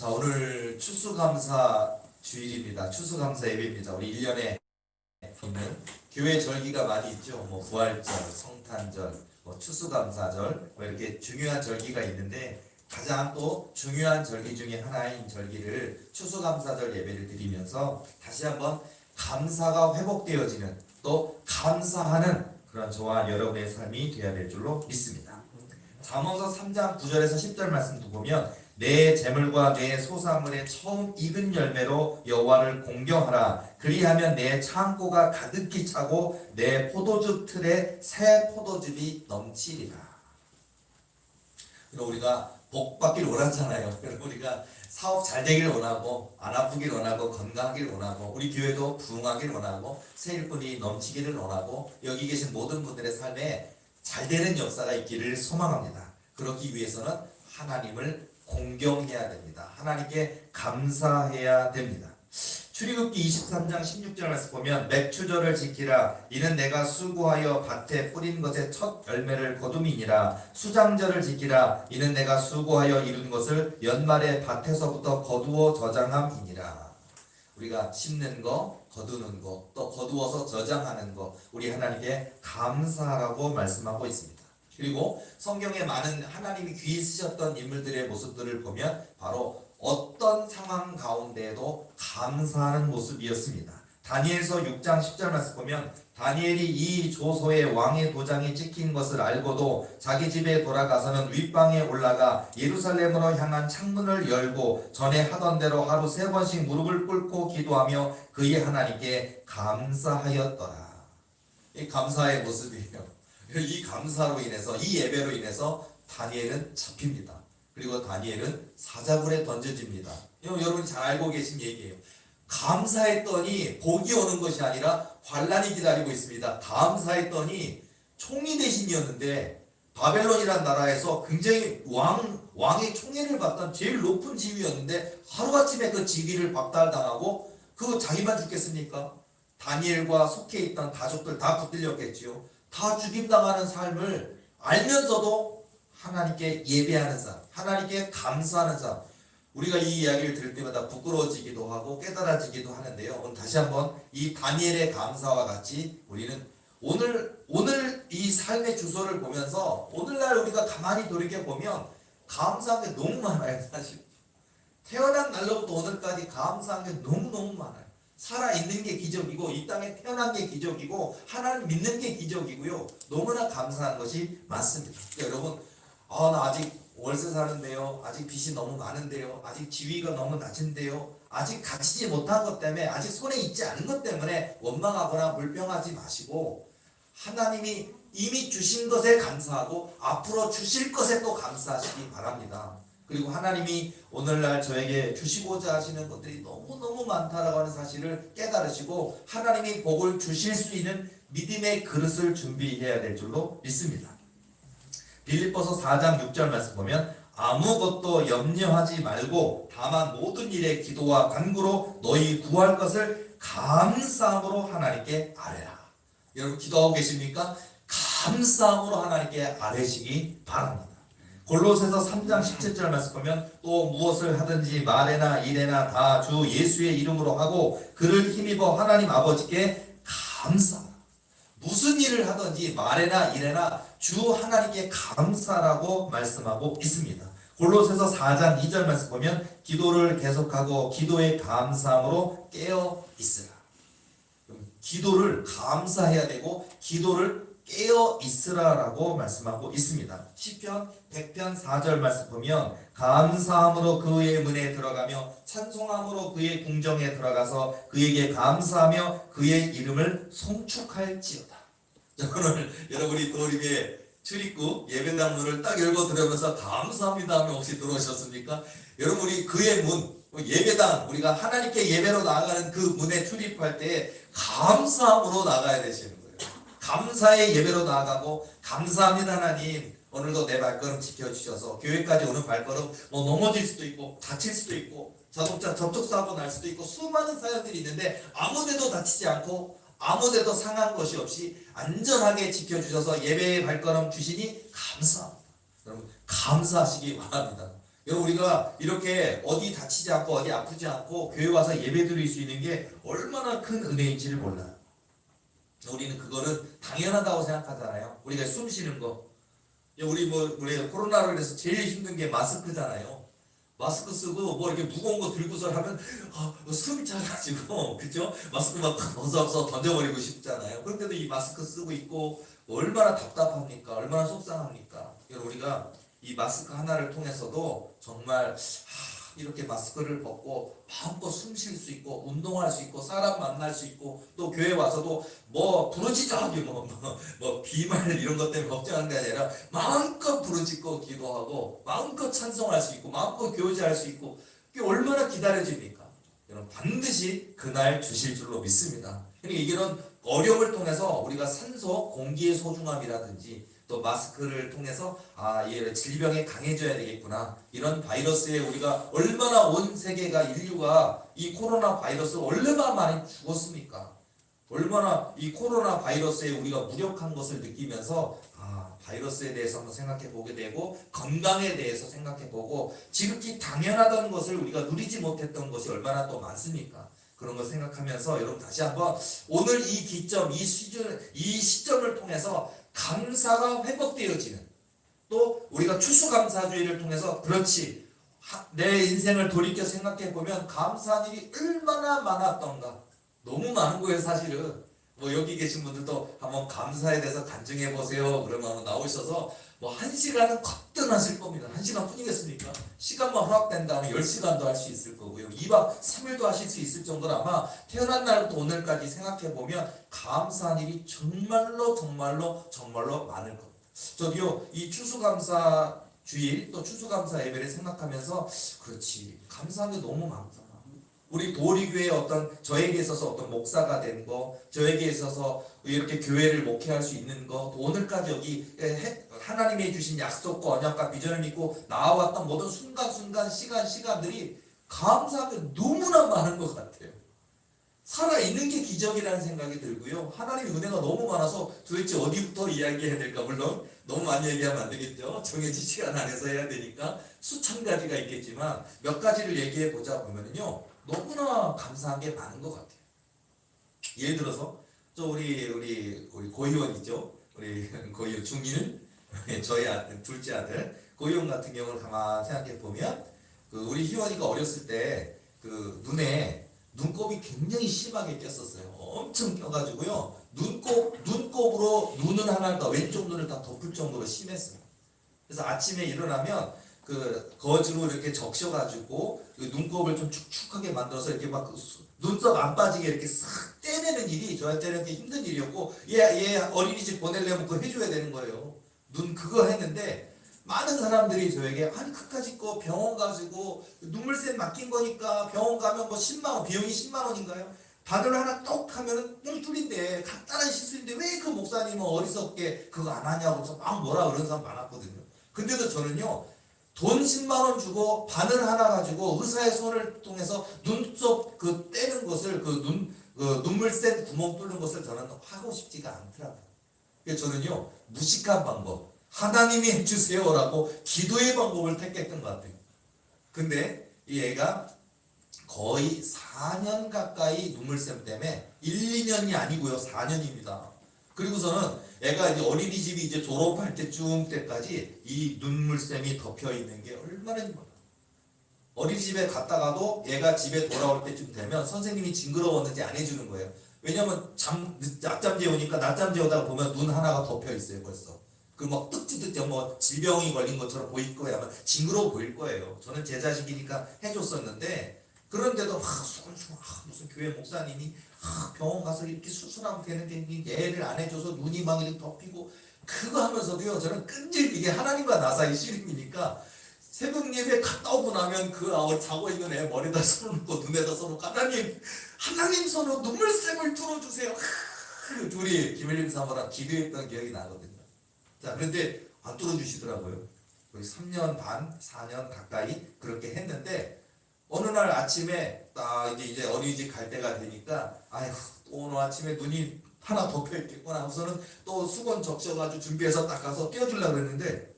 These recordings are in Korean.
자, 오늘 추수감사 주일입니다. 추수감사 예배입니다. 우리 1년에 있는 교회 절기가 많이 있죠. 부활절, 성탄절, 추수감사절, 이렇게 중요한 절기가 있는데 가장 또 중요한 절기 중에 하나인 절기를 추수감사절 예배를 드리면서 다시 한번 감사가 회복되어지는 또 감사하는 그런 저와 여러분의 삶이 되어야 될 줄로 믿습니다. 잠언서 3장 9절에서 10절 말씀도 보면 내 재물과 내 소산물의 처음 익은 열매로 여호와를 공경하라. 그리하면 내 창고가 가득히 차고 내 포도주 틀에 새 포도즙이 넘치리라. 우리가 복 받기를 원하잖아요. 우리가 사업 잘 되길 원하고 안 아프길 원하고 건강하길 원하고 우리 교회도 부흥하길 원하고 새 일꾼이 넘치기를 원하고 여기 계신 모든 분들의 삶에 잘 되는 역사가 있기를 소망합니다. 그렇기 위해서는 하나님을 공경해야 됩니다. 하나님께 감사해야 됩니다. 출애굽기 23장 16절 말씀 보면 맥추절을 지키라. 이는 내가 수고하여 밭에 뿌린 것의 첫 열매를 거둠이니라. 수장절을 지키라. 이는 내가 수고하여 이룬 것을 연말에 밭에서부터 거두어 저장함이니라. 우리가 심는 거, 거두는 거, 또 거두어서 저장하는 거, 우리 하나님께 감사하라고 말씀하고 있습니다. 그리고 성경에 많은 하나님이 귀히 쓰셨던 인물들의 모습들을 보면 바로 어떤 상황 가운데에도 감사하는 모습이었습니다. 다니엘서 6장 10절 말씀 보면 다니엘이 이 조서에 왕의 도장이 찍힌 것을 알고도 자기 집에 돌아가서는 윗방에 올라가 예루살렘으로 향한 창문을 열고 전에 하던 대로 하루 3번씩 무릎을 꿇고 기도하며 그의 하나님께 감사하였더라. 이 감사의 모습이에요. 이 감사로 인해서 이 예배로 인해서 다니엘은 잡힙니다. 그리고 다니엘은 사자굴에 던져집니다. 여러분이 잘 알고 계신 얘기예요. 감사했더니 복이 오는 것이 아니라 환란이 기다리고 있습니다. 감사했더니 총리 대신이었는데 바벨론이라는 나라에서 굉장히 왕의 총애를 받던 제일 높은 지위였는데 하루아침에 그 직위를 박탈당하고 그거 자기만 죽겠습니까? 다니엘과 속해 있던 가족들 다 붙들렸겠지요. 다 죽임당하는 삶을 알면서도 하나님께 예배하는 삶, 하나님께 감사하는 삶. 우리가 이 이야기를 들을 때마다 부끄러워지기도 하고 깨달아지기도 하는데요. 오늘 다시 한번 이 다니엘의 감사와 같이 우리는 오늘 이 삶의 주소를 보면서 오늘날 우리가 가만히 돌이켜보면 감사한 게 너무 많아요. 사실 태어난 날로부터 오늘까지 감사한 게 너무너무 많아요. 살아있는 게 기적이고 이 땅에 태어난 게 기적이고 하나님 믿는 게 기적이고요. 너무나 감사한 것이 많습니다. 여러분 나 아직 월세 사는데요. 아직 빚이 너무 많은데요. 아직 지위가 너무 낮은데요. 아직 갖추지 못한 것 때문에 아직 손에 있지 않은 것 때문에 원망하거나 불평하지 마시고 하나님이 이미 주신 것에 감사하고 앞으로 주실 것에 또 감사하시기 바랍니다. 그리고 하나님이 오늘날 저에게 주시고자 하시는 것들이 너무너무 많다라고 하는 사실을 깨달으시고 하나님이 복을 주실 수 있는 믿음의 그릇을 준비해야 될 줄로 믿습니다. 빌립보서 4장 6절 말씀 보면 아무것도 염려하지 말고 다만 모든 일에 기도와 간구로 너희 구할 것을 감사함으로 하나님께 아뢰라. 여러분 기도하고 계십니까? 감사함으로 하나님께 아뢰시기 바랍니다. 골로새서 3장 17절 말씀 보면 또 무엇을 하든지 말에나 일에나 다 주 예수의 이름으로 하고 그를 힘입어 하나님 아버지께 감사하라. 무슨 일을 하든지 말에나 일에나 주 하나님께 감사라고 말씀하고 있습니다. 골로새서 4장 2절 말씀 보면 기도를 계속하고 기도의 감사함으로 깨어 있으라. 기도를 감사해야 되고 기도를 깨어 있으라라고 말씀하고 있습니다. 시편 100편 4절 말씀 보면 감사함으로 그의 문에 들어가며 찬송함으로 그의 궁정에 들어가서 그에게 감사하며 그의 이름을 송축할지어다. 오늘 여러분이 도림의 출입구 예배당 문을 딱 열고 들어오면서 감사합니다 하면 혹시 들어오셨습니까? 여러분 우리 그의 문 예배당 우리가 하나님께 예배로 나아가는 그 문에 출입할 때 감사함으로 나가야 되시는 거예요. 감사의 예배로 나아가고 감사합니다 하나님 오늘도 내 발걸음 지켜주셔서 교회까지 오는 발걸음 넘어질 수도 있고 다칠 수도 있고 자동차 접촉사고 날 수도 있고 수많은 사연들이 있는데 아무데도 다치지 않고 아무데도 상한 것이 없이 안전하게 지켜주셔서 예배의 발걸음 주시니 감사합니다. 여러분 감사하시기 바랍니다. 우리가 이렇게 어디 다치지 않고 어디 아프지 않고 교회 와서 예배 드릴 수 있는 게 얼마나 큰 은혜인지를 몰라요. 우리는 그거를 당연하다고 생각하잖아요. 우리가 숨 쉬는 거. 우리 코로나로 인해서 제일 힘든 게 마스크잖아요. 마스크 쓰고 뭐 이렇게 무거운 거 들고서 하면 숨이 차가지고 그죠? 마스크 막 벗어서 던져버리고 싶잖아요. 그런데도 이 마스크 쓰고 있고 얼마나 답답합니까? 얼마나 속상합니까? 우리가 이 마스크 하나를 통해서도 정말 이렇게 마스크를 벗고 마음껏 숨 쉴 수 있고 운동할 수 있고 사람 만날 수 있고 또 교회 와서도 뭐 부르짖어하기 뭐 비말 이런 것 때문에 걱정하는 게 아니라 마음껏 부르짖고 기도하고 마음껏 찬송할 수 있고 마음껏 교제할 수 있고 그게 얼마나 기다려집니까? 여러분 반드시 그날 주실 줄로 믿습니다. 그러니까 이런 어려움을 통해서 우리가 산소, 공기의 소중함이라든지 또 마스크를 통해서 이 질병에 강해져야 되겠구나. 이런 바이러스에 우리가 얼마나 온 세계가 인류가 이 코로나 바이러스를 얼마나 많이 죽었습니까? 얼마나 이 코로나 바이러스에 우리가 무력한 것을 느끼면서 바이러스에 대해서 한번 생각해 보게 되고 건강에 대해서 생각해 보고 지극히 당연하다는 것을 우리가 누리지 못했던 것이 얼마나 또 많습니까? 그런 걸 생각하면서 여러분 다시 한번 오늘 이 기점, 이 시점을 통해서 감사가 회복되어지는 또 우리가 추수감사주의를 통해서 그렇지 내 인생을 돌이켜 생각해 보면 감사한 일이 얼마나 많았던가 너무 많은 거예요 사실은. 여기 계신 분들도 한번 감사에 대해서 간증해 보세요 그러면 나오셔서 1시간은 거뜬하실 겁니다. 1시간 뿐이겠습니까? 시간만 허락된다면 10시간도 할 수 있을 거고요. 2박 3일도 하실 수 있을 정도로 아마 태어난 날부터 오늘까지 생각해 보면 감사한 일이 정말로 많을 겁니다. 저도요 이 추수감사 주일 또 추수감사 예배를 생각하면서 그렇지 감사한 게 너무 많구나. 우리 도리교회 저에게 있어서 어떤 목사가 된 거, 저에게 있어서 이렇게 교회를 목회할 수 있는 거, 또 오늘까지 여기 하나님이 주신 약속과 언약과 비전을 믿고 나와왔던 모든 순간순간 시간들이 감사한 게 너무나 많은 것 같아요. 살아있는 게 기적이라는 생각이 들고요. 하나님의 은혜가 너무 많아서 도대체 어디부터 이야기해야 될까? 물론 너무 많이 얘기하면 안 되겠죠. 정해진 시간 안에서 해야 되니까 수천 가지가 있겠지만 몇 가지를 얘기해 보자 보면요. 너무나 감사한 게 많은 것 같아요. 예를 들어서 우리 고희원이죠. 우리 고희원 중1 저희 둘째 아들 고희원 같은 경우를 가만 생각해 보면 우리 희원이가 어렸을 때 눈에 눈곱이 굉장히 심하게 꼈었어요. 엄청 껴가지고요. 눈곱으로 눈은 하나 더 왼쪽 눈을 다 덮을 정도로 심했어요. 그래서 아침에 일어나면 거즈로 이렇게 적셔가지고 눈곱을 좀 축축하게 만들어서 이렇게 막 눈썹 안 빠지게 이렇게 싹 떼내는 일이 저한테는 힘든 일이었고 얘 어린이집 보내려면 그거 해줘야 되는 거예요. 그거 했는데 많은 사람들이 저에게 그까짓 거 병원 가지고 눈물샘 맡긴 거니까 병원 가면 10만원 비용이 10만원인가요? 바늘 하나 똑 하면은 똥 뚫린데 간단한 시술인데 왜 그 목사님은 어리석게 그거 안 하냐고 해서 막 뭐라 그러는 사람 많았거든요. 근데도 저는요 돈 10만원 주고 바늘 하나 가지고 의사의 손을 통해서 눈썹 떼는 것을 눈물샘 구멍 뚫는 것을 저는 하고 싶지가 않더라고요. 그래서 저는요 무식한 방법 하나님이 해주세요라고 기도의 방법을 택했던 것 같아요. 근데 이 애가 거의 4년 가까이 눈물샘 때문에 1, 2년이 아니고요 4년입니다. 그리고서는 애가 이제 어린이집이 이제 졸업할 때까지 이 눈물샘이 덮여 있는 게 얼마나 힘들어요. 어린이집에 갔다가도 얘가 집에 돌아올 때쯤 되면 선생님이 징그러웠는지 안 해주는 거예요. 왜냐면 낮잠 재우니까 낮잠 재우다가 보면 눈 하나가 덮여 있어요 벌써. 막 뜩지듯 질병이 걸린 것처럼 보일 거예요. 아마 징그러워 보일 거예요. 저는 제 자식이니까 해줬었는데 그런데도 무슨 교회 목사님이 병원 가서 이렇게 수술하면 되는데 애를 안 해줘서 눈이 막 이렇게 덮이고 그거 하면서도요 저는 끈질기게 하나님과 나 사이 씨름이니까 새벽 예배 갔다 오고 나면 자고 있는 애 머리에다 손을 놓고 눈에다 손을 놓고 하나님 손으로 눈물샘을 뚫어주세요. 둘이 김일림 사모랑 기도했던 기억이 나거든요. 자 그런데 안 뚫어주시더라고요. 거의 3년 반 4년 가까이 그렇게 했는데 어느 날 아침에 딱 이제 어린이집 갈 때가 되니까 오늘 아침에 눈이 하나 덮여 있겠구나 하고서는 또 수건 적셔가지고 준비해서 딱 가서 떼어주려고 했는데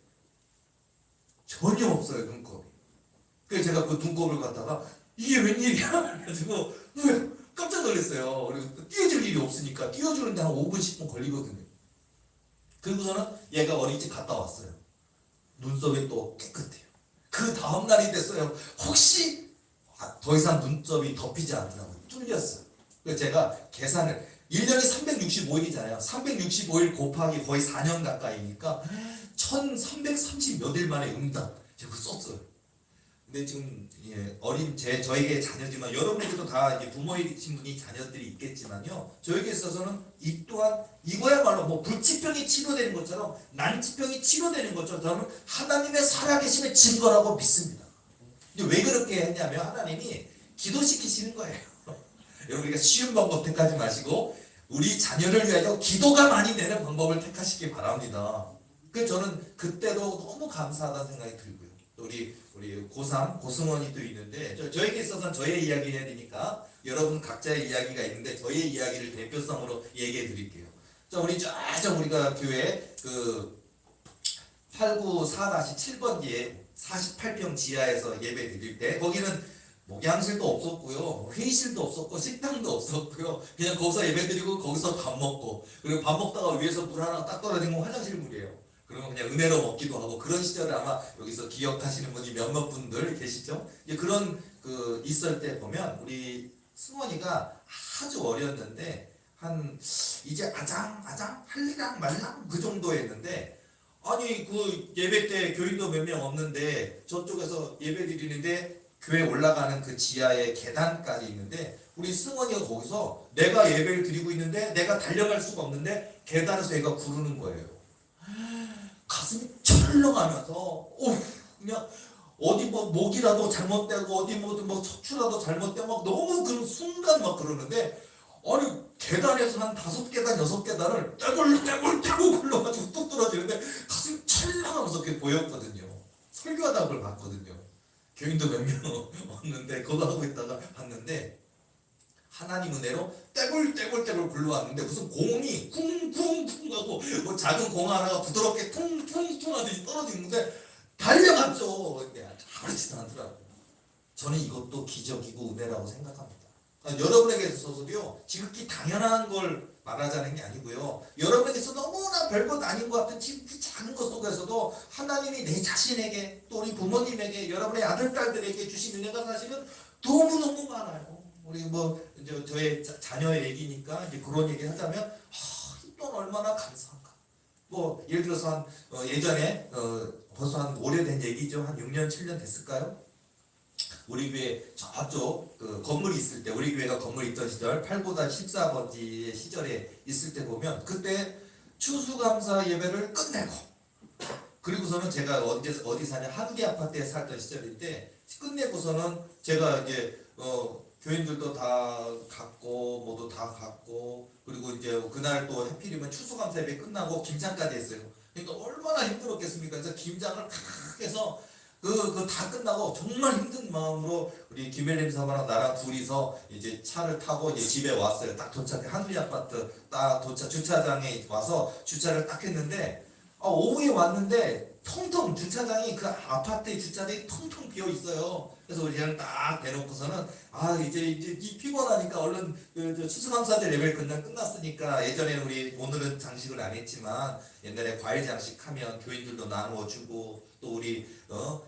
전혀 없어요 눈곱이. 그래서 제가 그 눈곱을 갖다가 이게 웬일이야? 그래가지고 왜 깜짝 놀랐어요. 그리고 띄워줄 일이 없으니까 띄워주는데 한 5분 10분 걸리거든요. 그리고서는 얘가 어린이집 갔다 왔어요. 눈썹이 또 깨끗해요. 그 다음날이 됐어요. 혹시 더 이상 눈썹이 덮이지 않더라고요. 뚫렸어요. 그래서 제가 계산을 1년이 365일이잖아요. 365일 곱하기 거의 4년 가까이니까 1330 몇 일 만에 응답 제가 썼어요. 근데 지금 저에게 자녀지만 여러분에게도 다 이제 부모이신 분이 자녀들이 있겠지만요. 저에게 있어서는 이 또한 이거야말로 뭐 불치병이 치료되는 것처럼 난치병이 치료되는 것처럼 저는 하나님의 살아계심의 증거라고 믿습니다. 근데 왜 그렇게 했냐면 하나님이 기도시키시는 거예요. 여러분 우리가 쉬운 방법 택하지 마시고 우리 자녀를 위하여 기도가 많이 되는 방법을 택하시기 바랍니다. 그래서 저는 그때도 너무 감사하다는 생각이 들고요. 또 우리 고3 고승원이 또 있는데 저에게 있어서는 저의 이야기 해야 되니까 여러분 각자의 이야기가 있는데 저의 이야기를 대표성으로 얘기해 드릴게요. 자, 우리 쫙 우리가 교회 그 894-7번지에 48평 지하에서 예배 드릴 때 거기는 목양실도 없었고요, 회의실도 없었고, 식당도 없었고요. 그냥 거기서 예배드리고 거기서 밥 먹고, 그리고 밥 먹다가 위에서 물 하나 딱 떨어진 건 화장실 물이에요. 그러면 그냥 은혜로 먹기도 하고 그런 시절에 아마 여기서 기억하시는 분이 몇몇 분들 계시죠? 이제 그런 그 있을 때 보면 우리 승원이가 아주 어렸는데 한 이제 아장 할리랑 말랑 그 정도였는데. 아니 그 예배 때 교인도 몇 명 없는데 저쪽에서 예배 드리는데 교회 올라가는 그 지하에 계단까지 있는데 우리 승원이가 거기서 내가 예배를 드리고 있는데 내가 달려갈 수가 없는데 계단에서 얘가 구르는 거예요. 가슴이 철렁하면서 그냥 어디 뭐 목이라도 잘못되고 어디 뭐 척추라도 잘못되고 막 너무 그 순간 막 그러는데 아니 계단에서 한 5계단 6계단을 떼굴 굴러가지고 뚝 떨어지는데 가슴이 철렁하면서 그게 보였거든요. 설교하다 그걸 봤거든요. 교인도 몇 명 없는데 그거 하고 있다가 봤는데 하나님 은혜로 떼굴 굴러왔는데 무슨 공이 쿵쿵쿵 하고 뭐 작은 공 하나가 부드럽게 퉁퉁퉁 하듯이 떨어지는데 달려갔죠. 근데 아무렇지도 않더라고요. 저는 이것도 기적이고 은혜라고 생각합니다. 여러분에게 있어서도요 지극히 당연한 걸 말하자는 게 아니고요, 여러분에게서 너무나 별것 아닌 것 같은 지극히 작은 것 속에서도 하나님이 내 자신에게 또 우리 부모님에게 여러분의 아들 딸들에게 주신 은혜가 사실은 너무너무 많아요. 우리 뭐 이제 저의 자녀의 얘기니까 이제 그런 얘기 하자면 이 돈 얼마나 감사한가. 뭐 예를 들어서 한 예전에 벌써 한 오래된 얘기죠. 한 6년 7년 됐을까요? 우리 교회 저쪽 그 건물이 있을 때, 우리 교회가 건물이 있던 시절 894번지의 시절에 있을 때 보면 그때 추수감사 예배를 끝내고 그리고서는 제가 어디 사냐 한기 아파트에 살던 시절인데 끝내고서는 제가 이제 교인들도 다 갔고 모두 다 갔고 그리고 이제 그날 또 하필이면 추수감사 예배 끝나고 김장까지 했어요. 그러니까 얼마나 힘들었겠습니까? 그래서 김장을 탁 해서 그 다 끝나고 정말 힘든 마음으로 우리 김혜림 사모랑 나랑 둘이서 이제 차를 타고 이제 집에 왔어요. 딱 도착해 한리 아파트 딱 도착 주차장에 와서 주차를 딱 했는데 오후에 왔는데 텅텅 주차장이 그 아파트의 주차장이 텅텅 비어 있어요. 그래서 우리 그냥 딱 대놓고서는 이제 피곤하니까 얼른 그 추수감사절 예배 끝났으니까 예전에는 우리 오늘은 장식을 안 했지만 옛날에 과일 장식하면 교인들도 나누어 주고 또 우리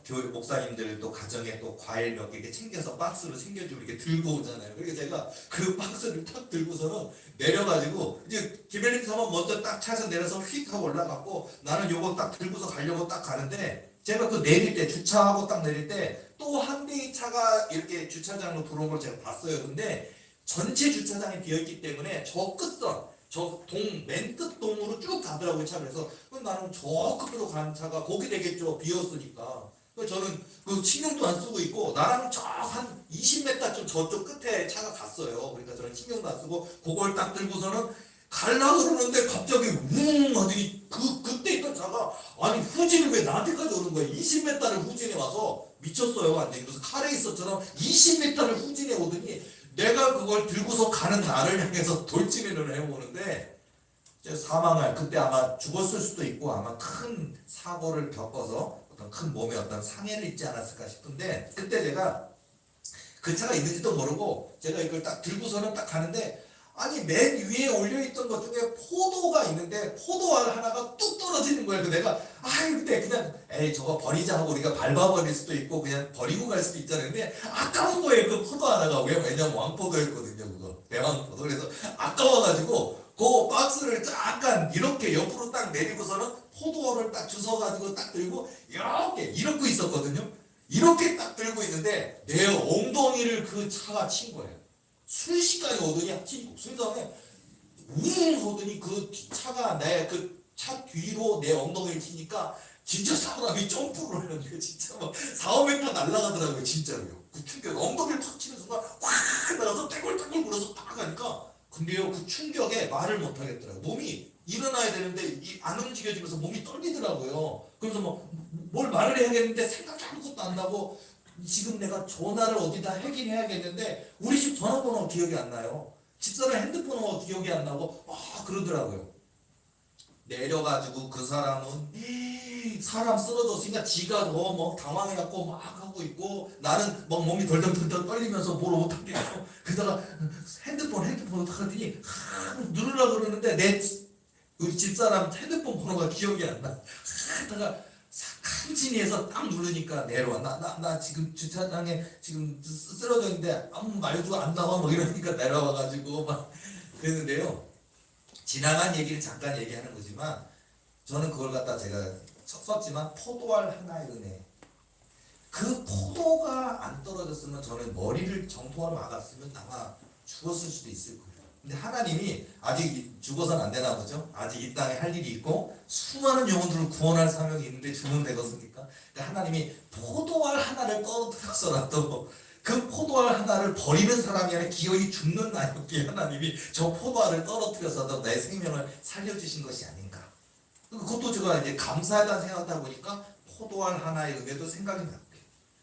교회 목사님들 또 가정에 또 과일 몇 개 이렇게 챙겨서 박스로 챙겨주고 이렇게 들고 오잖아요. 그러니까 제가 그 박스를 탁 들고서는 내려가지고 이제 김혜림 사모 먼저 딱 차에서 내려서 휙 하고 올라갔고 나는 요거 딱 들고서 가려고 딱 가는데 제가 그 내릴 때 주차하고 딱 내릴 때 또 한 대의 차가 이렇게 주차장으로 들어온 걸 제가 봤어요. 근데 전체 주차장이 비어있기 때문에 저 끝선 맨 끝동으로 쭉 가더라고요. 차. 그래서 나는 저 끝으로 가는 차가 거기 되겠죠. 비었으니까. 그래서 저는 그 신경도 안 쓰고 있고 나랑 저 한 20m쯤 저쪽 끝에 차가 갔어요. 그러니까 저는 신경도 안 쓰고 그걸 딱 들고서는 갈라 그러는데 갑자기 웅 하더니 그때 있던 차가 아니 후진을 왜 나한테까지 오는 거야. 20m를 후진해 와서 미쳤어요. 완전히. 그래서 카레이서처럼 20m를 후진해 오더니 내가 그걸 들고서 가는 나를 향해서 돌진을 해오는데 사망할 그때 아마 죽었을 수도 있고 아마 큰 사고를 겪어서 어떤 큰 몸에 어떤 상해를 입지 않았을까 싶은데 그때 제가 그 차가 있는지도 모르고 제가 이걸 딱 들고서는 딱 가는데 아니 맨 위에 올려있던 것 중에 포도가 있는데 포도알 하나가 뚝 떨어지는 거예요. 내가 근데 그냥 에이 저거 버리자 하고 우리가 밟아버릴 수도 있고 그냥 버리고 갈 수도 있잖아요. 근데 아까운 거예요. 그 포도 하나가. 왜냐면 왕포도였거든요. 그거 대왕포도. 그래서 아까워가지고 그 박스를 잠깐 이렇게 옆으로 딱 내리고서는 포도알을 딱 주워가지고 딱 들고 이렇게 이러고 있었거든요. 이렇게 딱 들고 있는데 내 엉덩이를 그 차가 친 거예요. 순식간에 오더니 치고 순간에 웅 오더니 그 차가 내 그 차 뒤로 내 엉덩이를 치니까 진짜 사람이 점프를 하는 거예요. 진짜 막 4, 5m 날아가더라고요. 진짜로요. 그 충격 엉덩이를 탁 치는 순간 확 나가서 떼굴떼굴 굴어서 딱 가니까 근데요 그 충격에 말을 못 하겠더라고요. 몸이 일어나야 되는데 안 움직여지면서 몸이 떨리더라고요. 그래서 뭘 말을 해야겠는데 생각이 아무것도 안 나고 지금 내가 전화를 어디다 하긴 해야겠는데 우리 집 전화번호 기억이 안 나요. 집사람 핸드폰호 기억이 안 나고 그러더라고요. 내려가지고 그 사람은 사람 쓰러졌으니까 지가 더 당황해갖고 막 하고 있고 나는 막 몸이 덜덜덜 떨리면서 뭘 못하겠고 그러다가 핸드폰을 딱 하더니 누르려고 그러는데 우리 집사람 핸드폰 번호가 기억이 안 나. 하다가 칸진이에서 딱 누르니까 내려와. 나 지금 주차장에 지금 쓰러져 있는데 아무 말도 안 나와 뭐 이러니까 내려와가지고 막 그랬는데요. 지나간 얘기를 잠깐 얘기하는 거지만 저는 그걸 갖다 제가 썼지만 포도알 하나의 은혜. 그 포도가 안 떨어졌으면 저는 머리를 정통으로 막았으면 아마 죽었을 수도 있을 거예요. 근데 하나님이 아직 죽어서는 안 되나 보죠. 아직 이 땅에 할 일이 있고 수많은 영혼들을 구원할 사명이 있는데 죽으면 되겠습니까? 그러니까 하나님이 포도알 하나를 떨어뜨려서라도 그 포도알 하나를 버리는 사람이 아니라 기어이 죽는 나였기에 하나님이 저 포도알을 떨어뜨려서도 내 생명을 살려주신 것이 아닌가. 그것도 제가 이제 감사하다는 생각하다 보니까 포도알 하나의 은혜도 생각이 나고요.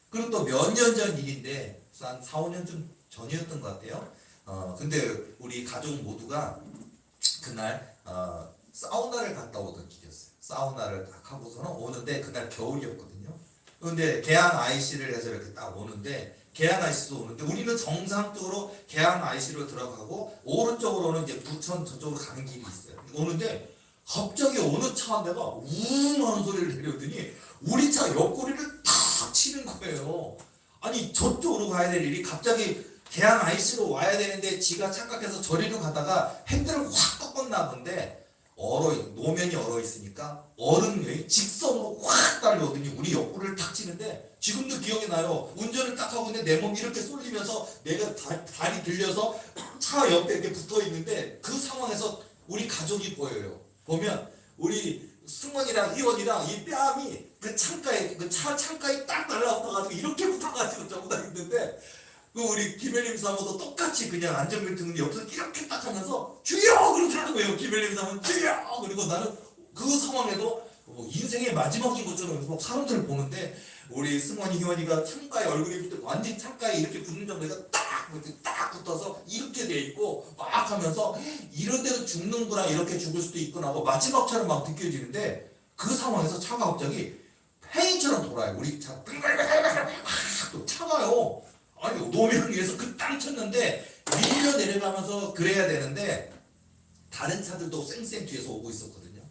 그리고 또 몇 년 전 일인데 한 4, 5년쯤 전이었던 것 같아요. 근데 우리 가족 모두가 그날 사우나를 갔다 오던 길이었어요. 사우나를 딱 하고서는 오는데 그날 겨울이었거든요. 근데 계양 IC를 해서 이렇게 딱 오는데 계양 IC도 오는데 우리는 정상적으로 계양 IC로 들어가고 오른쪽으로는 이제 부천 저쪽으로 가는 길이 있어요. 오는데 갑자기 어느 차 한 대가 우웅 하는 소리를 내려더니 우리 차 옆구리를 탁 치는 거예요. 아니 저쪽으로 가야 될 일이 갑자기 계양 IC로 와야 되는데 지가 착각해서 저리로 가다가 핸들을 확 꺾었나 본데 노면이 얼어 있으니까 얼음이 직선으로 확 달려오더니 우리 옆구리를 탁 치는데 지금도 기억이 나요. 운전을 딱 하고 있는데 내 몸이 이렇게 쏠리면서 내가 다리 들려서 차 옆에 이렇게 붙어 있는데 그 상황에서 우리 가족이 보여요. 보면 우리 승원이랑 희원이랑 이 뺨이 그 창가에 그 차 창가에 딱 달라붙어가지고 이렇게 붙어가지고 저보다 있는데 그 우리 김혜림 사모도 똑같이 그냥 안전벨트 근데 옆에서 이렇게 딱 하면서 주여 그러더라고요. 김혜림 사모 주여. 그리고 나는 그 상황에도 인생의 마지막인 것처럼 막 사람들을 보는데 우리 승원이 희원이가 창가에 얼굴이 완전 창가에 이렇게 붙는 정도가 딱 붙어서 이렇게 돼 있고 막 하면서 이런 데도 죽는구나 이렇게 죽을 수도 있구나 하고 마지막처럼 막 느껴지는데 그 상황에서 차가 갑자기 팽이처럼 돌아요. 우리 차 또 차가요. 아니 노면 위에서 그 땅 쳤는데 밀려 내려가면서 그래야 되는데 다른 차들도 쌩쌩 뒤에서 오고 있었거든요.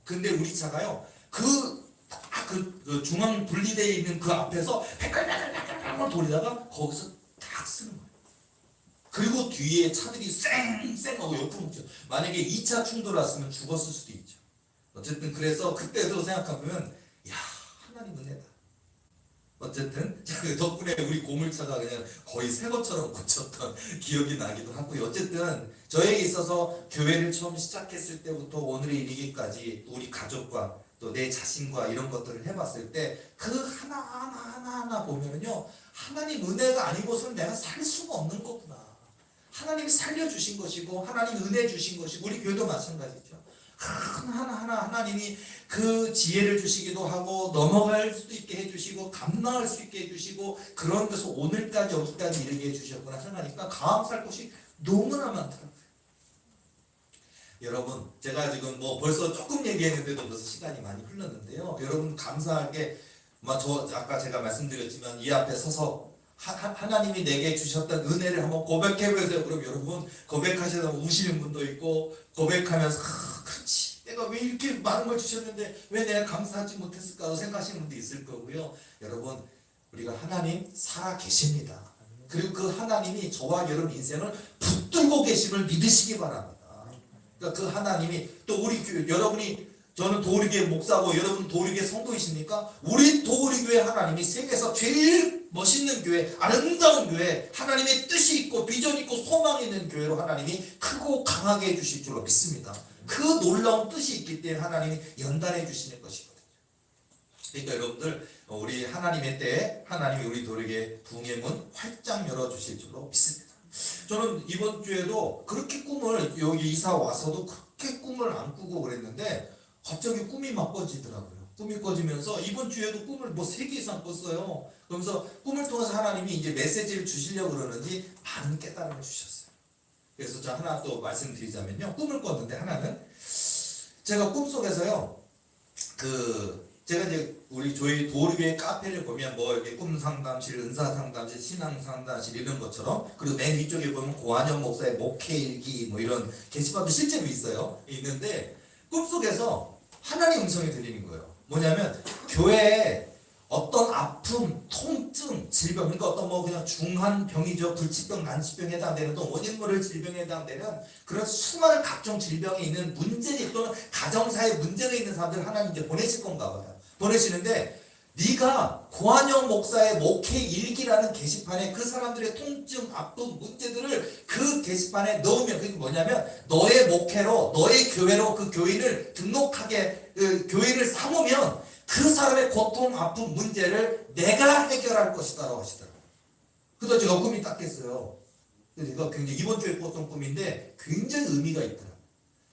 근데 우리 차가요 그 중앙 분리대에 있는 그 앞에서 팽팽팽팽팽 돌리다가 거기서 딱 쓰는 거예요. 그리고 뒤에 차들이 쌩쌩하고 옆으로 묻죠. 만약에 2차 충돌 왔으면 죽었을 수도 있죠. 어쨌든 그래서 그때도 생각해보면 야 하나님 은혜다. 어쨌든 덕분에 우리 고물차가 그냥 거의 새 것처럼 고쳤던 기억이 나기도 하고요. 어쨌든 저에게 있어서 교회를 처음 시작했을 때부터 오늘에 이르기까지 우리 가족과 또 내 자신과 이런 것들을 해봤을 때 그 하나하나 보면은요 하나님 은혜가 아니고서는 내가 살 수가 없는 거구나. 하나님이 살려주신 것이고 하나님 은혜 주신 것이고 우리 교회도 마찬가지죠. 하나하나 하나님이 그 지혜를 주시기도 하고 넘어갈 수도 있게 해주시고 감당할 수 있게 해주시고 그런 데서 오늘까지 여기까지 이르게 해주셨구나 생각하니까 감사할 것이 너무나 많더라고요. 여러분 제가 지금 벌써 조금 얘기했는데도 벌써 시간이 많이 흘렀는데요. 여러분 감사하게 저 아까 제가 말씀드렸지만 이 앞에 서서 하나님이 내게 주셨던 은혜를 한번 고백해 보세요. 그럼 여러분 고백하시다 우시는 분도 있고 고백하면서 그렇지 내가 왜 이렇게 많은 걸 주셨는데 왜 내가 감사하지 못했을까 생각하시는 분도 있을 거고요. 여러분 우리가 하나님 살아 계십니다. 그리고 그 하나님이 저와 여러분 인생을 붙들고 계심을 믿으시기 바랍니다. 그러니까 그 하나님이 또 우리 여러분이 저는 도우리교회 목사고 여러분 도우리교회 성도이십니까? 우리 도우리교회 하나님이 세계에서 제일 멋있는 교회, 아름다운 교회, 하나님의 뜻이 있고 비전 있고 소망이 있는 교회로 하나님이 크고 강하게 해주실 줄로 믿습니다. 그 놀라운 뜻이 있기 때문에 하나님이 연단해 주시는 것이거든요. 그러니까 여러분들 우리 하나님의 때에 하나님이 우리 도우리교회 부흥의 문 활짝 열어주실 줄로 믿습니다. 저는 이번 주에도 그렇게 꿈을 여기 이사 와서도 그렇게 꿈을 안 꾸고 그랬는데 갑자기 꿈이 막 꿔지더라고요. 꿈이 꿔지면서 이번 주에도 꿈을 3개 이상 꿨어요. 그러면서 꿈을 통해서 하나님이 이제 메시지를 주시려고 그러는지 많은 깨달음을 주셨어요. 그래서 저 하나 또 말씀드리자면요. 꿈을 꿨는데 하나는 제가 꿈속에서요. 제가 이제 저희 도우리교회 카페를 보면 이렇게 꿈 상담실, 은사 상담실, 신앙 상담실 이런 것처럼 그리고 맨 위쪽에 보면 고한영 목사의 목회 일기 이런 게시판도 실제로 있는데 꿈속에서 하나님의 음성이 들리는 거예요. 뭐냐면 교회에 어떤 아픔, 통증, 질병, 그러니까 어떤 그냥 중한 병이죠. 불치병, 난치병에 해당되는 또 원인 모를 질병에 해당되는 그런 수많은 각종 질병이 있는 문제니 또는 가정사에 문제가 있는 사람들 하나님 이제 보내실 건가 봐요. 보내시는데 네가 고한영 목사의 목회 일기라는 게시판에 그 사람들의 통증, 아픔, 문제들을 그 게시판에 넣으면 그게 뭐냐면 너의 목회로, 너의 교회로 그 교인을 등록하게 교인을 삼으면 그 사람의 고통, 아픔, 문제를 내가 해결할 것이다 라고 하시더라고요. 그래서 제가 꿈이 딱 깼어요. 그래서 굉장히 이번 주에 꿨던 꿈인데 굉장히 의미가 있더라고요.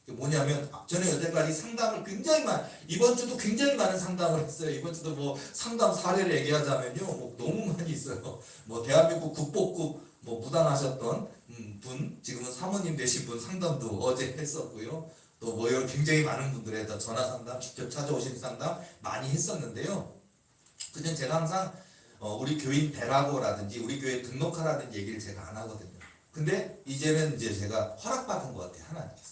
뭐냐면 저는 여태까지 상담을 이번 주도 굉장히 많은 상담을 했어요. 이번 주도 상담 사례를 얘기하자면요 너무 많이 있어요. 대한민국 국보급 무당하셨던 분, 지금은 사모님 되신 분 상담도 어제 했었고요. 또 굉장히 많은 분들의 전화 상담, 직접 찾아오신 상담 많이 했었는데요. 그전 제가 항상 우리 교인 배라고라든지 우리 교회 등록하라든지 얘기를 제가 안 하거든요. 근데 이제는 이제 제가 허락받은 것 같아요. 하나님께서.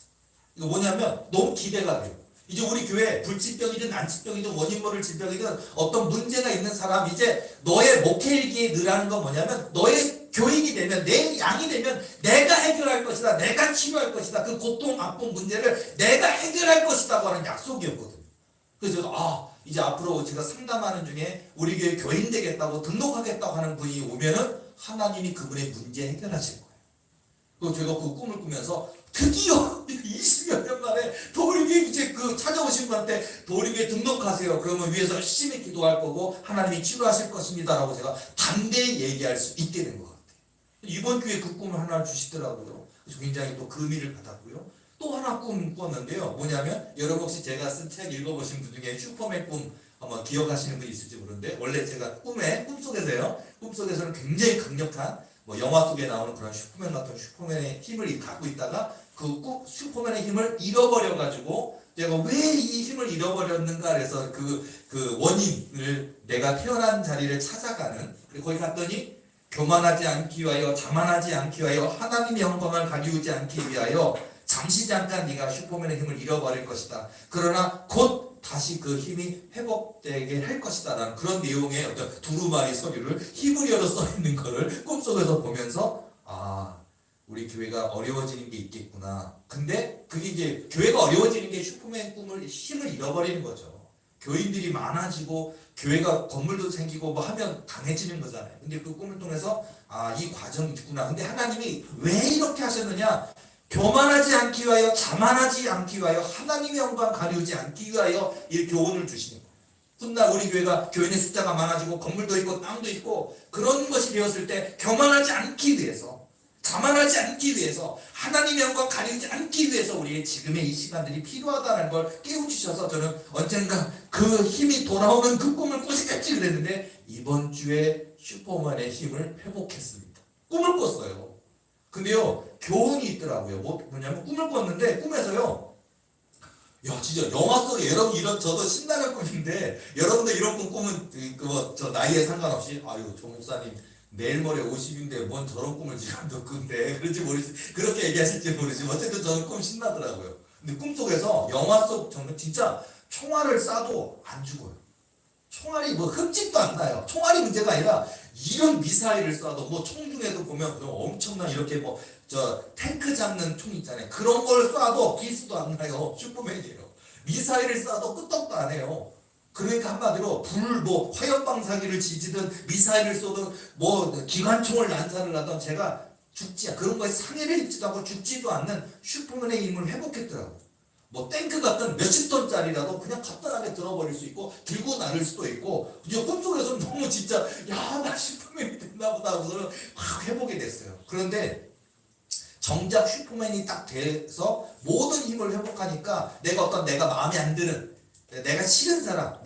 이거 뭐냐면 너무 기대가 돼요. 이제 우리 교회 불치병이든 난치병이든 원인 모를 질병이든 어떤 문제가 있는 사람 이제 너의 목회일기에 넣으라는 건 뭐냐면 너의 교인이 되면 내 양이 되면 내가 해결할 것이다. 내가 치료할 것이다. 그 고통, 아픔, 문제를 내가 해결할 것이다고 하는 약속이었거든요. 그래서 제가 이제 앞으로 제가 상담하는 중에 우리 교회 교인 되겠다고 등록하겠다고 하는 분이 오면은 하나님이 그분의 문제 해결하실 거예요. 그리고 제가 그 꿈을 꾸면서 드디어 20여 년 만에 도우리교회 이제 찾아오신 분한테 도우리교회 등록하세요. 그러면 위에서 열심히 기도할 거고 하나님이 치료하실 것입니다 라고 제가 담대히 얘기할 수 있게 된 것 같아요. 이번 주에 그 꿈을 하나 주시더라고요. 그래서 굉장히 또 그 의미를 받았고요. 또 하나 꿈 꿨는데요. 뭐냐면 여러분 혹시 제가 쓴 책 읽어보신 분 중에 슈퍼맨 꿈 아마 기억하시는 분 있을지 모르는데 원래 제가 꿈속에서는 굉장히 강력한 영화 속에 나오는 그런 슈퍼맨 같은 슈퍼맨의 힘을 갖고 있다가 슈퍼맨의 힘을 잃어버려가지고 내가 왜 이 힘을 잃어버렸는가 그래서 그 원인을 내가 태어난 자리를 찾아가는 그리고 거기 갔더니 교만하지 않기 위하여 자만하지 않기 위하여 하나님의 영광을 가리우지 않기 위하여 잠시 잠깐 네가 슈퍼맨의 힘을 잃어버릴 것이다. 그러나 곧 다시 그 힘이 회복되게 할 것이다 라는 그런 내용의 어떤 두루마리 서류를 히브리어로 써있는 것을 꿈속에서 보면서 우리 교회가 어려워지는 게 있겠구나. 근데 그게 이제 교회가 어려워지는 게 슈퍼맨 힘을 잃어버리는 거죠. 교인들이 많아지고 교회가 건물도 생기고 하면 강해지는 거잖아요. 근데 그 꿈을 통해서 이 과정이 있구나. 근데 하나님이 왜 이렇게 하셨느냐? 교만하지 않기 위하여 자만하지 않기 위하여 하나님의 영광 가리우지 않기 위하여 이 교훈을 주시는 거예요. 훗날 우리 교회가 교인의 숫자가 많아지고 건물도 있고 땅도 있고 그런 것이 되었을 때 교만하지 않기 위해서 자만하지 않기 위해서 하나님의 영광 가리우지 않기 위해서 우리의 지금의 이 시간들이 필요하다는 걸 깨우치셔서 저는 언젠가 그 힘이 돌아오는 그 꿈을 꾸시겠지 그랬는데 이번 주에 슈퍼맨의 힘을 회복했습니다. 꿈을 꿨어요. 근데요 교훈이 있더라고요. 뭐냐면 꿈을 꿨는데 꿈에서요 야, 진짜 영화 속에 여러분 이런 저도 신나는 꿈인데 여러분들 이런 꿈 꾸면 그저 나이에 상관없이 아유 조 목사님 내일 모레 50인데 뭔 저런 꿈을 지금도 꾼대 그런지 모르지 그렇게 얘기하실지 모르지만 어쨌든 저는 꿈 신나더라고요. 근데 꿈속에서 영화 속 정말 진짜 총알을 쏴도 안 죽어요. 총알이 뭐 흠집도 안 나요. 총알이 문제가 아니라 이런 미사일을 쏴도 뭐 총 중에도 보면 엄청난 이렇게 뭐 저 탱크 잡는 총 있잖아요. 그런 걸 쏴도 기스도 안 나요. 슈퍼맨이에요. 미사일을 쏴도 끄떡도 안 해요. 그러니까 한마디로 뭐 화염 방사기를 지지든 미사일을 쏘든 뭐 기관총을 난사를 하든 제가 그런 거에 상해를 입지도 않고 죽지도 않는 슈퍼맨의 힘을 회복했더라고요. 뭐 탱크 같은 몇십 톤짜리라도 그냥 간단하게 들어버릴 수 있고 들고 나를 수도 있고 이제 꿈속에서는 너무 진짜 야 나 슈퍼맨이 됐나 보다 하고서 확 회복이 됐어요. 그런데 정작 슈퍼맨이 딱 돼서 모든 힘을 회복하니까 내가 마음에 안 드는 내가 싫은 사람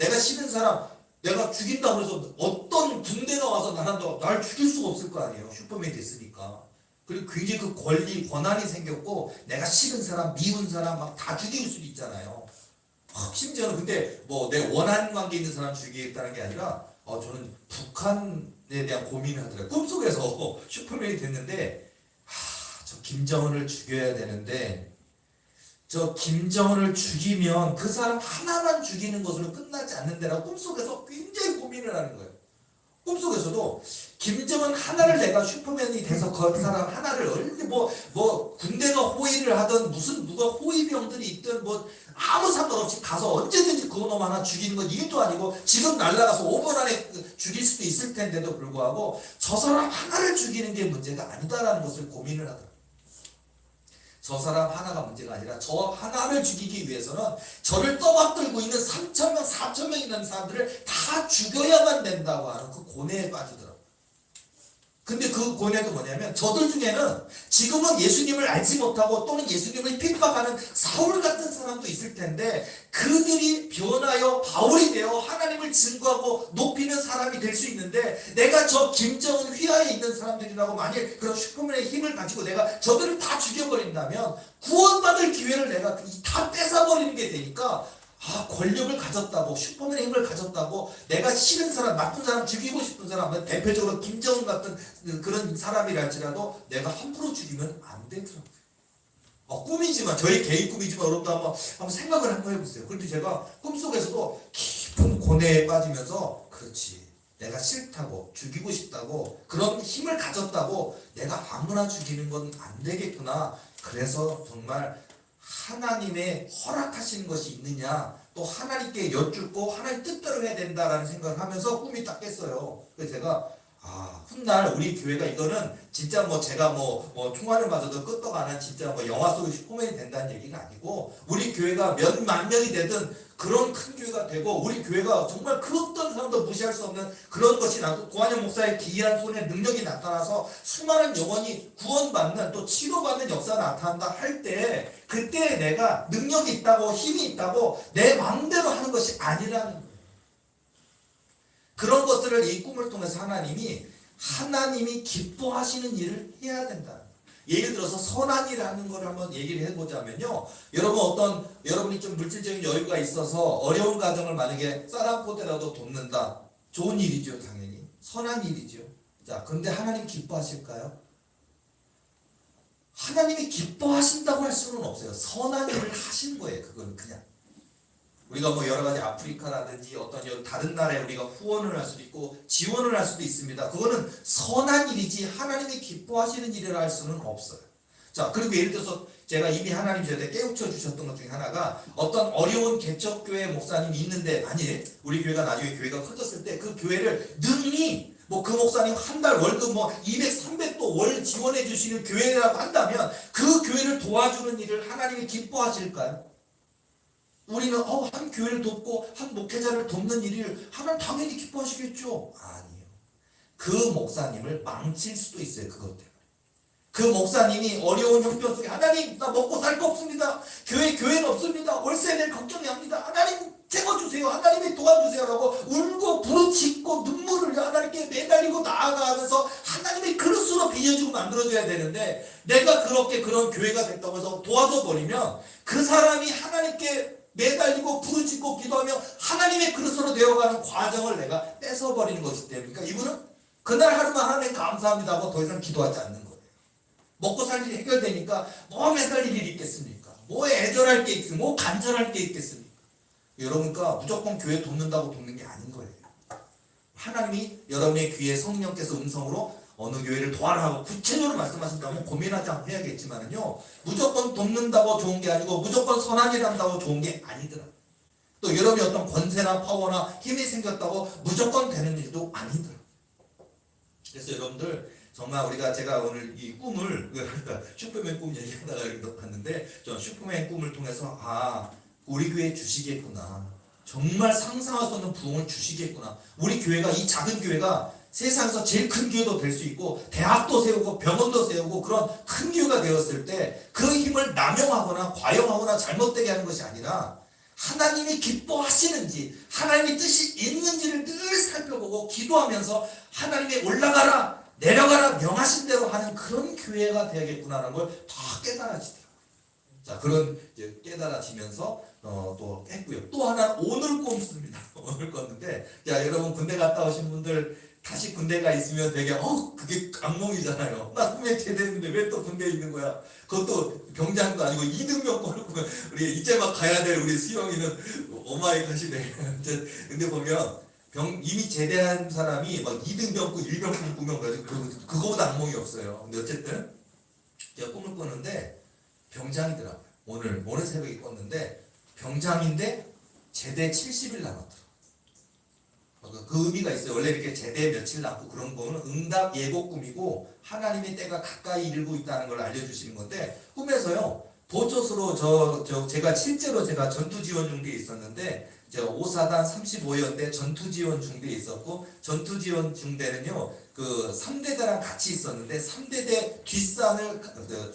내가 죽인다고 해서 어떤 군대가 와서 날 죽일 수가 없을 거 아니에요. 슈퍼맨이 됐으니까. 그리고 굉장히 그 권한이 생겼고 내가 싫은 사람 미운 사람 막 다 죽일 수도 있잖아요. 심지어는 근데 뭐 내 원한 관계 있는 사람 죽이겠다는 게 아니라 저는 북한에 대한 고민을 하더라고요. 꿈속에서 슈퍼맨이 됐는데 저 김정은을 죽여야 되는데 저 김정은을 죽이면 그 사람 하나만 죽이는 것으로 끝나지 않는다라고 꿈속에서 굉장히 고민을 하는 거예요. 꿈속에서도 김정은 하나를 내가 슈퍼맨이 돼서 그 사람 하나를 뭐 군대가 호위를 하든 무슨 누가 호위병들이 있든 뭐 아무 상관없이 가서 언제든지 그 놈 하나 죽이는 건 일도 아니고 지금 날라가서 5분 안에 죽일 수도 있을 텐데도 불구하고 저 사람 하나를 죽이는 게 문제가 아니다라는 것을 고민을 하더라고요. 저 사람 하나가 문제가 아니라 저 하나를 죽이기 위해서는 저를 떠받들고 있는 3,000명, 4,000명 있는 사람들을 다 죽여야만 된다고 하는 그 고뇌에 빠지더라고요. 근데 그 고뇌도 뭐냐면 저들 중에는 지금은 예수님을 알지 못하고 또는 예수님을 핍박하는 사울 같은 사람도 있을 텐데 그들이 변하여 바울이 되어 하나님을 증거하고 높이는 사람이 될 수 있는데 내가 저 김정은 휘하에 있는 사람들이라고 만일 그런 슈퍼맨의 힘을 가지고 내가 저들을 다 죽여버린다면 구원받을 기회를 내가 다 뺏어버리는 게 되니까 권력을 가졌다고 슈퍼맨의 힘을 가졌다고 내가 싫은 사람 나쁜 사람 죽이고 싶은 사람 대표적으로 김정은 같은 그런 사람이랄지라도 내가 함부로 죽이면 안 되더라고요. 꿈이지만 저희 개인 꿈이지만 여러분도 한번 생각을 한번 해보세요. 그런데 제가 꿈속에서도 깊은 고뇌에 빠지면서 그렇지 내가 싫다고 죽이고 싶다고 그런 힘을 가졌다고 내가 아무나 죽이는 건 안 되겠구나. 그래서 정말 하나님의 허락하시는 것이 있느냐 또 하나님께 여쭙고 하나님 뜻대로 해야 된다라는 생각을 하면서 꿈이 딱 깼어요. 그래서 제가 훗날 우리 교회가 이거는 진짜 제가 총알을 맞아도 끄떡하는 진짜 영화 속의 슈퍼맨이 된다는 얘기가 아니고 우리 교회가 몇만 명이 되든 그런 큰 교회가 되고 우리 교회가 정말 그 어떤 사람도 무시할 수 없는 그런 것이 나도 고한영 목사의 기이한 손에 능력이 나타나서 수많은 영혼이 구원받는 또 치료받는 역사가 나타난다 할 때 그때 내가 능력이 있다고 힘이 있다고 내 마음대로 하는 것이 아니라는 거예요. 그런 것들을 이 꿈을 통해서 하나님이 기뻐하시는 일을 해야 된다. 예를 들어서 선한 일 하는 걸 한번 얘기를 해보자면요. 여러분이 좀 물질적인 여유가 있어서 어려운 가정을 만약에 쌀 한 포대라도 돕는다. 좋은 일이죠, 당연히. 선한 일이죠. 자, 그런데 하나님 기뻐하실까요? 하나님이 기뻐하신다고 할 수는 없어요. 선한 일을 하신 거예요. 그건 그냥. 우리가 여러 가지 아프리카라든지 어떤 다른 나라에 우리가 후원을 할 수도 있고 지원을 할 수도 있습니다. 그거는 선한 일이지 하나님이 기뻐하시는 일이라 할 수는 없어요. 자, 그리고 예를 들어서 제가 이미 하나님 저한테 깨우쳐 주셨던 것 중에 하나가 어떤 어려운 개척교회 목사님이 있는데 만일 우리 교회가 나중에 교회가 커졌을 때 그 교회를 능히 그 목사님 한 달 월급 200, 300도 월 지원해 주시는 교회라고 한다면 그 교회를 도와주는 일을 하나님이 기뻐하실까요? 우리는 한 교회를 돕고 한 목회자를 돕는 일을 하나님 당연히 기뻐하시겠죠? 아니에요. 그 목사님을 망칠 수도 있어요. 그것 때문에. 그 목사님이 어려운 형편 속에 하나님 나 먹고 살 거 없습니다. 교회는 없습니다. 월세 낼 걱정이 합니다. 하나님 채워주세요. 하나님이 도와주세요. 라고 울고 부르짖고 눈물을 하나님께 매달리고 나아가면서 하나님의 그릇으로 빚어주고 만들어줘야 되는데 내가 그렇게 그런 교회가 됐다고 해서 도와줘 버리면 그 사람이 하나님께 매달리고 부르짖고 기도하며 하나님의 그릇으로 되어가는 과정을 내가 뺏어버리는 것이기 때문에 그러니까 이분은 그날 하루만 하나님 감사합니다 하고 더 이상 기도하지 않는 거예요. 먹고 살 일이 해결되니까 뭐 매달릴 일이 있겠습니까? 뭐 애절할 게 있겠습니까? 뭐 간절할 게 있겠습니까? 여러분과 무조건 교회 돕는다고 돕는 게 아닌 거예요. 하나님이 여러분의 귀에 성령께서 음성으로 어느 교회를 도와라 하고 구체적으로 말씀하신다면 고민하지 않고 해야겠지만은요, 무조건 돕는다고 좋은 게 아니고 무조건 선한 일 한다고 좋은 게 아니더라고요. 또 여러분이 어떤 권세나 파워나 힘이 생겼다고 무조건 되는 일도 아니더라고요. 그래서 여러분들 정말 우리가 제가 오늘 이 꿈을 슈퍼맨 꿈 얘기하다가 이렇게 봤는데 저 슈퍼맨 꿈을 통해서 우리 교회 주시겠구나. 정말 상상할 수 없는 부흥을 주시겠구나. 우리 교회가 이 작은 교회가 세상에서 제일 큰 교회도 될 수 있고 대학도 세우고 병원도 세우고 그런 큰 교회가 되었을 때 그 힘을 남용하거나 과용하거나 잘못되게 하는 것이 아니라 하나님이 기뻐하시는지 하나님의 뜻이 있는지를 늘 살펴보고 기도하면서 하나님의 올라가라 내려가라 명하신 대로 하는 그런 교회가 되야겠구나라는 걸 다 깨달아지더라고요. 자, 그런 이제 깨달아지면서 또 했고요. 또 하나 오늘 꿨습니다. 오늘 꿨는데 자, 여러분 군대 갔다 오신 분들 다시 군대가 있으면 되게 그게 악몽이잖아요. 나 꿈에 제대했는데 왜 또 군대에 있는 거야? 그것도 병장도 아니고 이등병권을 꾸면 우리 이제 막 가야 될 우리 수영이는 오마이 갓이네. 근데 보면 이미 제대한 사람이 막 2등병권 1병권 꾸면 그거보다 악몽이 없어요. 근데 어쨌든 제가 꿈을 꿨는데 병장이더라고요. 오늘 새벽에 꿨는데 병장인데 제대 70일 남았더라고요. 그 의미가 있어요. 원래 이렇게 제대 며칠 남고 그런 거는 응답 예고 꿈이고 하나님의 때가 가까이 이르고 있다는 걸 알려주시는 건데 꿈에서요 도초스로 제가 실제로 제가 전투지원 중대에 있었는데 제가 5사단 35연대 전투지원 중대에 있었고 전투지원 중대는요 그 3대대랑 같이 있었는데 3대대 뒷산을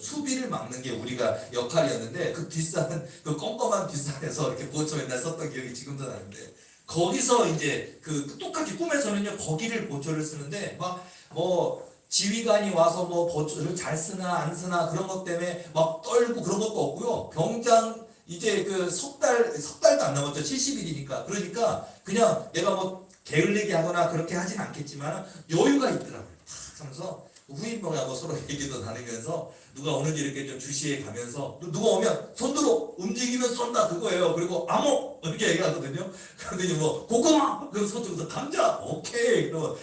수비를 막는 게 우리가 역할이었는데 그 뒷산은 그 껌껌한 뒷산에서 이렇게 보초 맨날 썼던 기억이 지금도 나는데 거기서 이제 그 똑같이 꿈에서는요 거기를 보초를 쓰는데 막 뭐 지휘관이 와서 뭐 보초를 잘 쓰나 안 쓰나 그런 것 때문에 막 떨고 그런 것도 없고요. 병장 이제 그 석 달도 안 남았죠. 70일이니까. 그러니까 그냥 내가 뭐 게을리게 하거나 그렇게 하진 않겠지만 여유가 있더라고요. 탁 하면서 후임병하고 서로 얘기도 나누면서 누가 오는지 이렇게 좀 주시해 가면서 누가 오면 손들어 움직이면 쏜다 그거예요. 그리고 암호 이렇게 얘기하거든요. 그러더니 뭐 고구마 그럼 손들어서 감자 오케이 그러면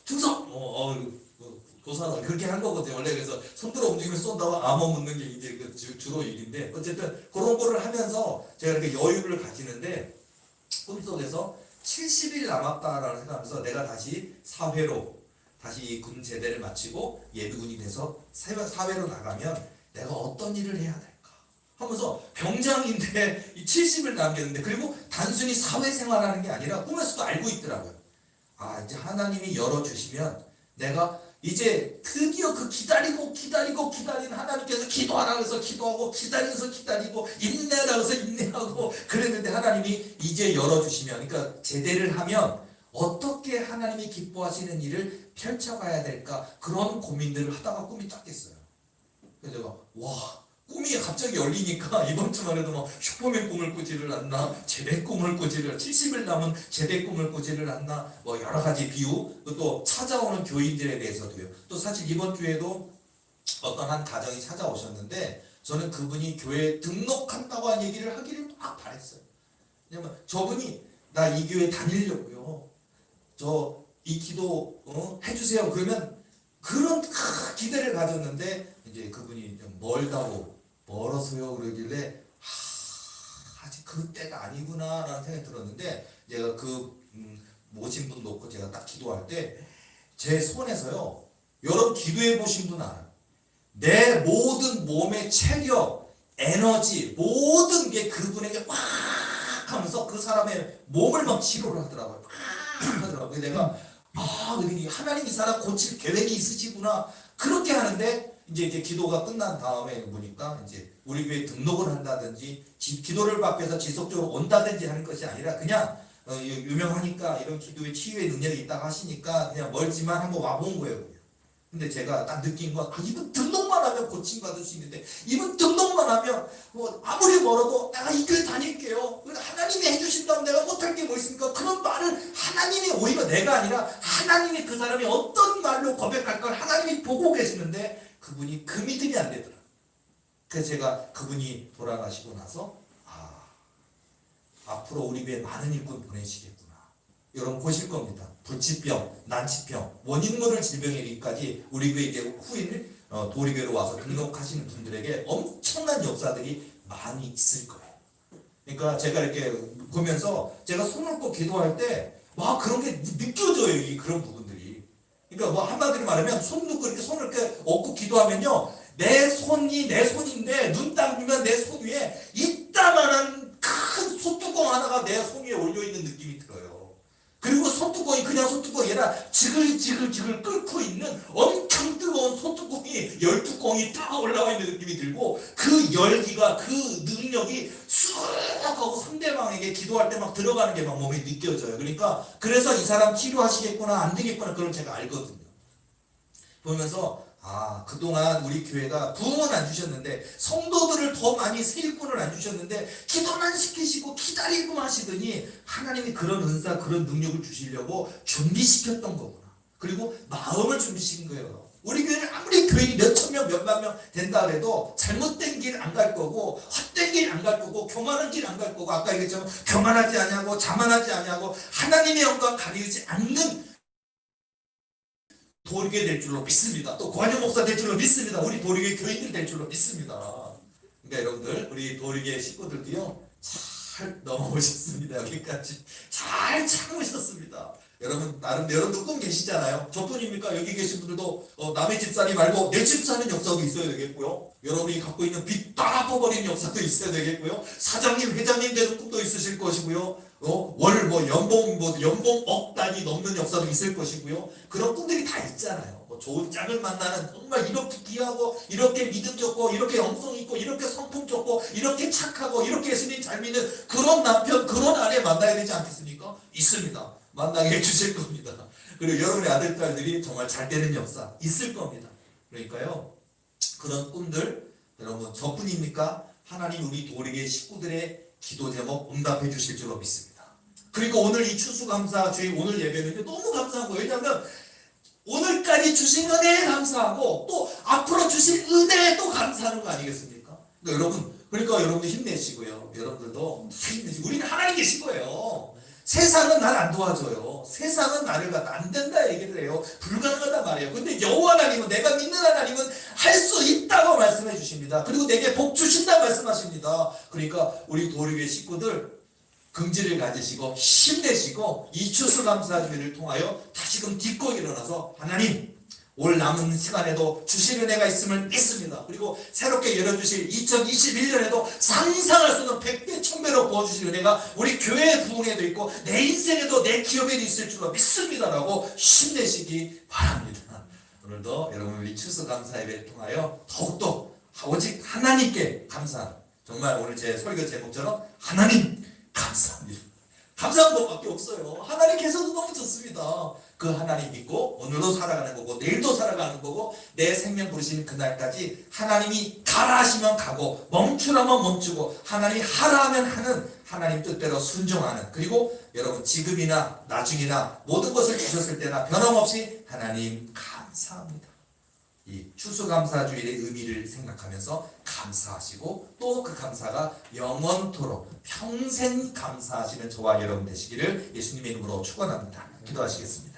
충성 고사다 그렇게 한 거거든요. 원래 그래서 손들어 움직이면 쏜다고 암호 묻는 게 이제 그 주로 일인데 어쨌든 그런 거를 하면서 제가 이렇게 여유를 가지는데 꿈속에서 70일 남았다라는 생각하면서 내가 다시 사회로 다시 군 제대를 마치고 예비군이 돼서 사회로 나가면 내가 어떤 일을 해야 될까 하면서 병장인데 70을 남겼는데 그리고 단순히 사회생활하는 게 아니라 꿈에서도 알고 있더라고요. 이제 하나님이 열어주시면 내가 이제 드디어 그 기다리고 기다린 하나님께서 기도하라 해서 기도하고 기다려서 기다리고 인내하라 해서 인내하고 그랬는데 하나님이 이제 열어주시면 그러니까 제대를 하면 어떻게 하나님이 기뻐하시는 일을 펼쳐가야 될까 그런 고민들을 하다가 꿈이 딱 깼어요. 그래서 제가 꿈이 갑자기 열리니까 이번 주만 해도 막 슈퍼맨 꿈을 꾸지를 않나 제대 꿈을 꾸지를 70일 남은 제대 꿈을 꾸지를 않나 뭐 여러 가지 비유 또 찾아오는 교인들에 대해서도요. 또 사실 이번 주에도 어떤 한 가정이 찾아오셨는데 저는 그분이 교회에 등록한다고 한 얘기를 하기를 막 바랬어요. 왜냐면 저분이 나 이 교회 다니려고요. 저 이 기도 해주세요. 그러면 그런 큰 기대를 가졌는데 이제 그분이 좀 멀어서요 그러길래 아직 그때가 아니구나라는 생각이 들었는데 제가 모신 분 놓고 제가 딱 기도할 때 제 손에서요 여러분 기도해 보신 분 알아요. 내 모든 몸의 체력, 에너지 모든 게 그분에게 꽉 하면서 그 사람의 몸을 막 치료를 하더라고요. 막 하더라고요. 내가 하나님 이 사람 고칠 계획이 있으시구나 그렇게 하는데 이제 기도가 끝난 다음에 보니까 이제 우리 교회 등록을 한다든지 기도를 받기 위해서 지속적으로 온다든지 하는 것이 아니라 그냥 유명하니까 이런 기도의 치유의 능력이 있다고 하시니까 그냥 멀지만 한번 와본 거예요. 근데 제가 딱 느낀 건 이거 등록만 하면 하면 고침받을 수 있는데 이분 등록만 하면 아무리 멀어도 내가 이 교회 다닐게요. 하나님이 해주신다면 내가 못할 게 뭐 있습니까? 그런 말을 하나님이 오히려 내가 아니라 하나님이 그 사람이 어떤 말로 고백할 걸 하나님이 보고 계시는데 그분이 그 믿음이 안 되더라. 그래서 제가 그분이 돌아가시고 나서 앞으로 우리 교회 많은 일꾼 보내시겠구나. 여러분 보실 겁니다. 불치병, 난치병, 원인 모를 질병에 이르기까지 우리 교회 이제 후임 도리교회로 와서 등록하시는 분들에게 엄청난 역사들이 많이 있을 거예요. 그러니까 제가 이렇게 보면서 제가 손을 꼭 기도할 때 와 그런 게 느껴져요. 이 그런 부분들이. 그러니까 뭐 한마디로 말하면 손 놓고 이렇게 손을 이렇게 얹고 기도하면요. 내 손이 내 손인데 눈 감으면 내 손 위에 이따만한 큰 소뚜껑 하나가 내 손 위에 올려있는 느낌이 들어요. 그리고 소뚜껑이 그냥 소뚜껑이 아니라 지글지글 끓고 있는 엄청 뜨거운 소뚜껑이 열뚜껑이 딱 올라와 있는 느낌이 들고 그 열기가 그 능력이 쑥 하고 상대방에게 기도할 때 막 들어가는 게 막 몸에 느껴져요. 그러니까 그래서 이 사람 치료하시겠구나 안 되겠구나 그걸 제가 알거든요. 보면서 그동안 우리 교회가 부흥은 안 주셨는데 성도들을 더 많이 세일꾼을 안 주셨는데 기도만 시키시고 기다리고만 하시더니 하나님이 그런 은사 그런 능력을 주시려고 준비시켰던 거구나. 그리고 마음을 준비시킨 거예요. 우리 교회는 아무리 교인이 몇천 명 몇만 명 된다 그래도 잘못된 길 안 갈 거고 헛된 길 안 갈 거고 교만한 길 안 갈 거고 아까 얘기했지만 교만하지 아니하고 자만하지 아니하고 하나님의 영광 가리우지 않는 도리교회 될 줄로 믿습니다. 또 관영 목사 될 줄로 믿습니다. 우리 도리교회 교인들 될 줄로 믿습니다. 그러니까 여러분들 우리 도리교회 식구들도요 잘 넘어오셨습니다. 여기까지 잘 참으셨습니다. 여러분 나름 여러분도 꿈 계시잖아요. 저뿐입니까? 여기 계신 분들도 남의 집살이 말고 내 집 사는 역사도 있어야 되겠고요. 여러분이 갖고 있는 빚 다 갚아버리는 역사도 있어야 되겠고요. 사장님 회장님 되는 꿈도 있으실 것이고요. 연봉 억 단위 넘는 역사도 있을 것이고요. 그런 꿈들이 다 있잖아요. 좋은 짝을 만나는 정말 이렇게 귀하고 이렇게 믿음 좋고 이렇게 영성 있고 이렇게 성품 좋고 이렇게 착하고 이렇게 예수님 잘 믿는 그런 남편 그런 아내 만나야 되지 않겠습니까? 있습니다. 만나게 해주실 겁니다. 그리고 여러분의 아들 딸들이 정말 잘 되는 역사 있을 겁니다. 그러니까요 그런 꿈들 여러분 저뿐입니까? 하나님 우리 도리교회 식구들의 기도 제목 응답해 주실 줄로 믿습니다. 그리고 오늘 이 추수감사 주일 오늘 예배는 너무 감사한 거예요. 왜냐하면 오늘까지 주신 은혜에 감사하고 또 앞으로 주실 은혜에 또 감사하는 거 아니겠습니까? 그러니까 여러분들 힘내시고요. 여러분들도 다 힘내시고 우리는 하나님 계신 거예요. 세상은 나를 안 도와줘요. 세상은 나를 갖다 안 된다 얘기를 해요. 불가능하단 말이에요. 근데 여호와 하나님은 내가 믿는 하나님은 할 수 있다고 말씀해 주십니다. 그리고 내게 복 주신다 말씀하십니다. 그러니까 우리 도리교회 식구들 긍지를 가지시고 힘내시고 이 추수감사주일을 통하여 다시금 딛고 일어나서 하나님 올 남은 시간에도 주실 은혜가 있음을 믿습니다. 그리고 새롭게 열어주실 2021년에도 상상할 수 없는 100배 1000배로 부어주실 은혜가 우리 교회의 부흥에도 있고 내 인생에도 내 기업에도 있을 줄로 믿습니다라고 힘내시기 바랍니다. 오늘도 여러분 우리 추수감사 예배를 통하여 더욱더 오직 하나님께 감사. 정말 오늘 제 설교 제목처럼 하나님 감사합니다. 감사한 것밖에 없어요. 하나님 계셔도 너무 좋습니다. 그 하나님 믿고 오늘도 살아가는 거고 내일도 살아가는 거고 내 생명 부르신 그날까지 하나님이 가라 하시면 가고 멈추라면 멈추고 하나님이 하라 하면 하는 하나님 뜻대로 순종하는 그리고 여러분 지금이나 나중이나 모든 것을 주셨을 때나 변함없이 하나님 감사합니다. 이 추수감사주일의 의미를 생각하면서 감사하시고 또 그 감사가 영원토록 평생 감사하시는 저와 여러분 되시기를 예수님의 이름으로 축원합니다. 기도하시겠습니다.